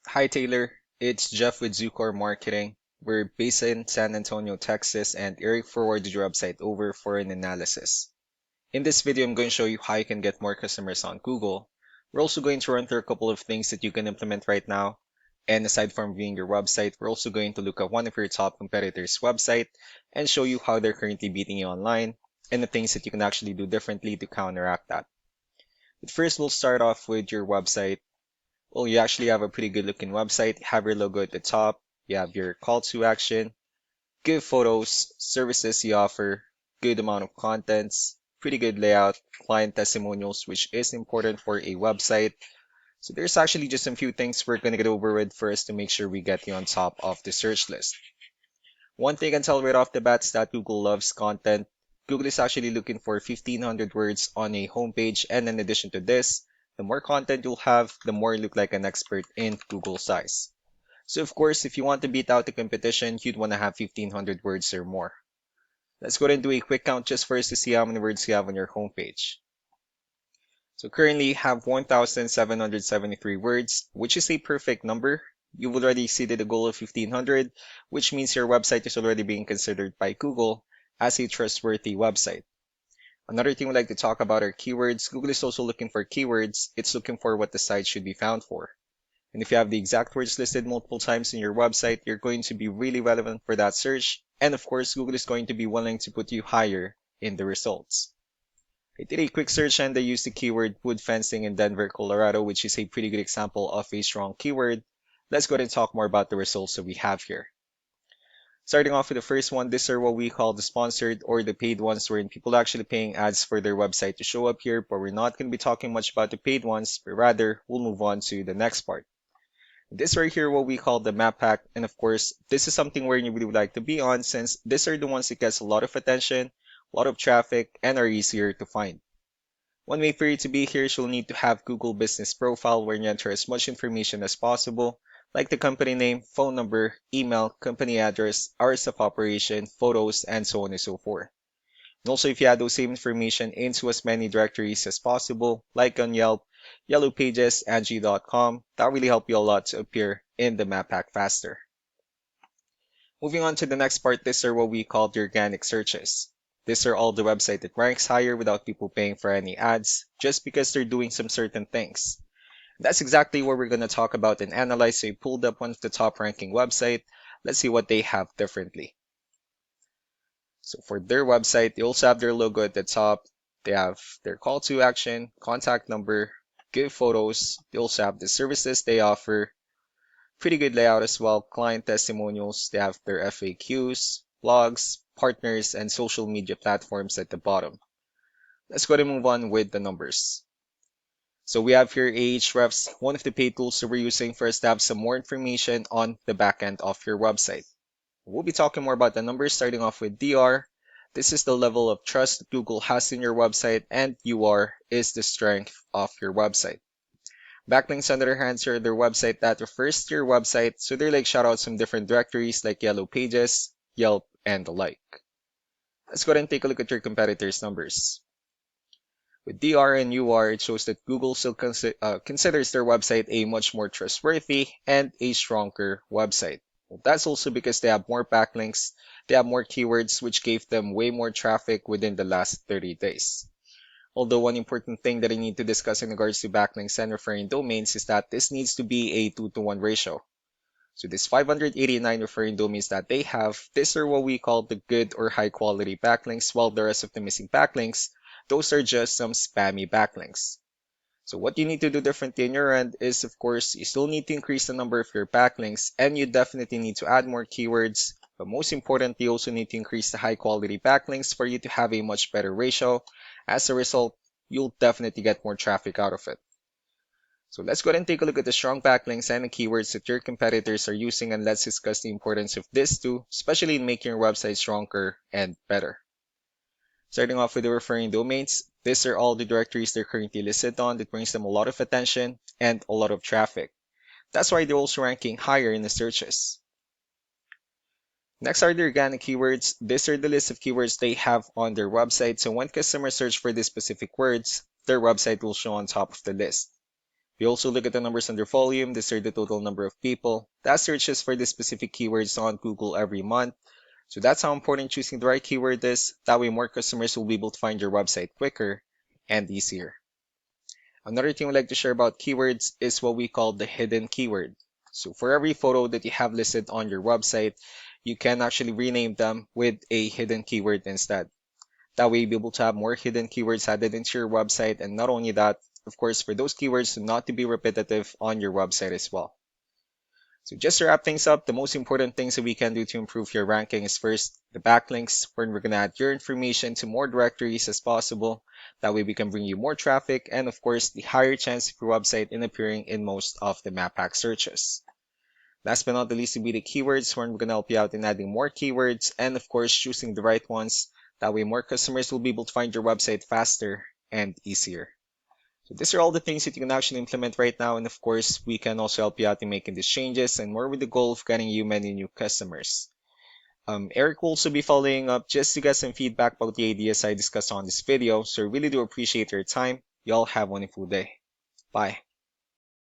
Hi Taylor, it's Jeff with Zucor Marketing. We're based in San Antonio, Texas, and Eric forwarded your website over for an analysis. In this video, I'm going to show you how you can get more customers on Google. We're also going to run through a couple of things that you can implement right now. And aside from viewing your website, we're also going to look at one of your top competitors' website and show you how they're currently beating you online and the things that you can actually do differently to counteract that. But first, we'll start off with your website. Well, you actually have a pretty good looking website. You have your logo at the top. You have your call to action, good photos, services you offer, good amount of contents, pretty good layout, client testimonials, which is important for a website. So there's actually just a few things we're going to get over with first to make sure we get you on top of the search list. One thing I can tell right off the bat is that Google loves content. Google is actually looking for 1,500 words on a homepage, and in addition to this, the more content you'll have, the more you look like an expert in Google's eyes. So of course, if you want to beat out the competition, you'd want to have 1,500 words or more. Let's go ahead and do a quick count just for us to see how many words you have on your homepage. So currently you have 1,773 words, which is a perfect number. You've already exceeded the goal of 1,500, which means your website is already being considered by Google as a trustworthy website. Another thing we'd like to talk about are keywords. Google is also looking for keywords. It's looking for what the site should be found for. And if you have the exact words listed multiple times in your website, you're going to be really relevant for that search. And of course, Google is going to be willing to put you higher in the results. I did a quick search and I used the keyword wood fencing in Denver, Colorado, which is a pretty good example of a strong keyword. Let's go ahead and talk more about the results that we have here. Starting off with the first one, these are what we call the sponsored or the paid ones, wherein people are actually paying ads for their website to show up here, but we're not going to be talking much about the paid ones, but rather we'll move on to the next part. This right here, what we call the map pack, and of course, this is something where you really would like to be on since these are the ones that gets a lot of attention, a lot of traffic, and are easier to find. One way for you to be here is you'll need to have Google Business Profile where you enter as much information as possible, like the company name, phone number, email, company address, hours of operation, photos, and so on and so forth. And also, if you add those same information into as many directories as possible, like on Yelp, Yellow Pages, Angie.com, that really help you a lot to appear in the map pack faster. Moving on to the next part, these are what we call the organic searches. These are all the website that ranks higher without people paying for any ads, just because they're doing some certain things. That's exactly what we're going to talk about and analyze. So we pulled up one of the top ranking website. Let's see what they have differently. So for their website, they also have their logo at the top. They have their call to action, contact number, good photos. They also have the services they offer. Pretty good layout as well. Client testimonials. They have their FAQs, blogs, partners, and social media platforms at the bottom. Let's go ahead and move on with the numbers. So we have here Ahrefs, one of the paid tools that we're using for us to have some more information on the backend of your website. We'll be talking more about the numbers starting off with DR. This is the level of trust that Google has in your website, and UR is the strength of your website. Backlinks, on the other hand, are their website that refers to your website, so they're like shoutouts from different directories like Yellow Pages, Yelp, and the like. Let's go ahead and take a look at your competitors' numbers. With DR and UR, it shows that Google still considers their website a much more trustworthy and a stronger website. Well, that's also because they have more backlinks, they have more keywords, which gave them way more traffic within the last 30 days. Although one important thing that I need to discuss in regards to backlinks and referring domains is that this needs to be a 2-to-1 ratio. So this 589 referring domains that they have, these are what we call the good or high quality backlinks, while the rest of the missing backlinks, those are just some spammy backlinks. So what you need to do differently on your end is, of course, you still need to increase the number of your backlinks, and you definitely need to add more keywords. But most importantly, you also need to increase the high quality backlinks for you to have a much better ratio. As a result, you'll definitely get more traffic out of it. So let's go ahead and take a look at the strong backlinks and the keywords that your competitors are using, and let's discuss the importance of this too, especially in making your website stronger and better. Starting off with the referring domains, these are all the directories they're currently listed on that brings them a lot of attention and a lot of traffic. That's why they're also ranking higher in the searches. Next are the organic keywords. These are the list of keywords they have on their website, so when customers search for these specific words, their website will show on top of the list. We also look at the numbers under volume. These are the total number of people that searches for the specific keywords on Google every month. So that's how important choosing the right keyword is. That way more customers will be able to find your website quicker and easier. Another thing we like to share about keywords is what we call the hidden keyword. So for every photo that you have listed on your website, you can actually rename them with a hidden keyword instead. That way you'll be able to have more hidden keywords added into your website, and not only that, of course, for those keywords not to be repetitive on your website as well. So just to wrap things up, the most important things that we can do to improve your ranking is first the backlinks, where we're going to add your information to more directories as possible. That way we can bring you more traffic, and of course the higher chance of your website in appearing in most of the map hack searches. Last but not the least will be the keywords, where we're going to help you out in adding more keywords and of course choosing the right ones. That way more customers will be able to find your website faster and easier. So these are all the things that you can actually implement right now, and of course, we can also help you out in making these changes and more with the goal of getting you many new customers. Eric will also be following up just to get some feedback about the ideas I discussed on this video, so I really do appreciate your time. Y'all have a wonderful day. Bye.